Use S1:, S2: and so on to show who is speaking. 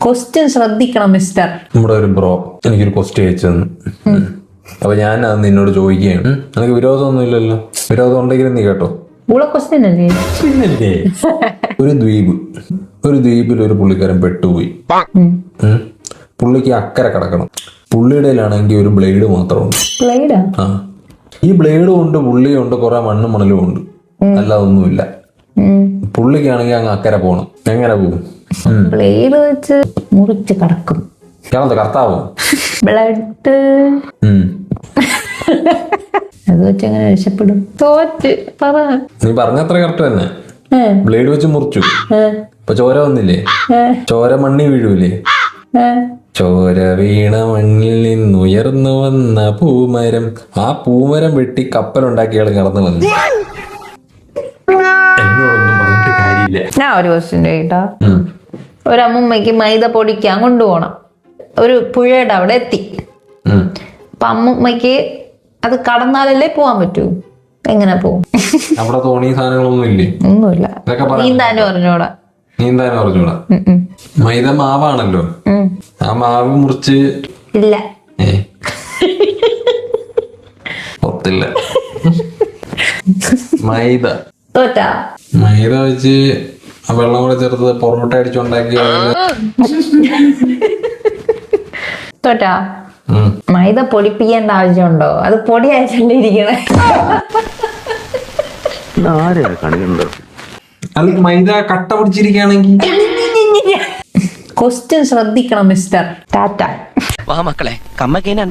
S1: Question ശ്രദ്ധിക്കണം mister.
S2: നമ്മുടെ ഒരു ബ്രോ എനിക്കൊരു ക്വസ്റ്റ്യൻ അയച്ചു തന്നു. അപ്പൊ ഞാൻ അത് നിന്നോട് ചോദിക്കുകയാണ്. നിനക്ക് വിരോധമൊന്നും ഇല്ലല്ലോ? വിരോധം ഉണ്ടെങ്കിലും നീ കേട്ടോ.
S1: ക്വസ്റ്റ്യൻ അല്ലേ?
S2: പിന്നല്ലേ. ഒരു ദ്വീപിൽ ഒരു പുള്ളിക്കാരൻ പെട്ടുപോയി. പുള്ളിക്ക് അക്കരെ കിടക്കണം. പുള്ളിയുടെ ഒരു ബ്ലേഡ് മാത്രമുണ്ട്. ആ, ഈ ബ്ലേഡും ഉണ്ട്, പുള്ളിയും ഉണ്ട്, കുറെ മണ്ണും മണലും ഉണ്ട്, അല്ലാതെ ഒന്നുമില്ല. പുള്ളിക്കാണെങ്കിൽ അങ്ങ് അക്കരെ പോണം. എങ്ങനെ പോകും?
S1: ബ്ലേഡ് വെച്ച് മുറിച്ച് കടക്കും.
S2: കർത്താവോ?
S1: ബ്ലഡ് അത് വെച്ച് എങ്ങനെ രക്ഷപ്പെടും? തോറ്റ് പറ.
S2: നീ പറഞ്ഞത്ര കറക്റ്റ് തന്നെ. ബ്ലേഡ് വെച്ച് മുറിച്ചു, അപ്പൊ ചോര വന്നില്ലേ? ചോര മണ്ണി വീഴൂലേ? ചോര വീണ മണ്ണിൽ നിന്നുയർന്നു വന്ന പൂമരം, ആ പൂമരം വെട്ടി കപ്പലുണ്ടാക്കിയാൾ കടന്നു വന്നു. എന്നോടൊന്നും പറഞ്ഞിട്ട് കാര്യമില്ല.
S1: ഞാൻ ഒരു ക്വസ്റ്റ്യൻ ചോദിട്ടോ. ഒരു അമ്മുമ്മയ്ക്ക് മൈദ പൊടിക്കാൻ കൊണ്ടുപോകണം. ഒരു പുഴയുടെ അവിടെ എത്തി. അപ്പൊ അമ്മുമ്മയ്ക്ക് അത് കടന്നാലല്ലേ പോവാൻ പറ്റൂ? എങ്ങനെ പോവും?
S2: അവിടെ തോണി സാധനങ്ങളൊന്നും ഇല്ലേ?
S1: ഒന്നുമില്ല. നീന്താനും അറിഞ്ഞൂടാ.
S2: മൈദ മാവാണല്ലോ. ആ മാവ് മുറിച്ച്
S1: ഇല്ല
S2: ഒത്തില്ല. മൈദ വെച്ച് വെള്ളം കൂടെ ചേർത്ത് പൊറോട്ട അടിച്ചുണ്ടാക്കി
S1: തോറ്റാ. മൈദ പൊടിപ്പിക്കേണ്ട ആവശ്യമുണ്ടോ? അത് പൊടിയായിട്ടല്ലേ ഇരിക്കണേ.
S2: അല്ലെങ്കിൽ മൈദ കട്ട പിടിച്ചിരിക്കുകയാണെങ്കിൽ.
S1: ക്വസ്റ്റ്യൻ ശ്രദ്ധിക്കണം മിസ്റ്റർ. ടാറ്റ.
S3: വാ മക്കളെ, കമ്മക്കേനെ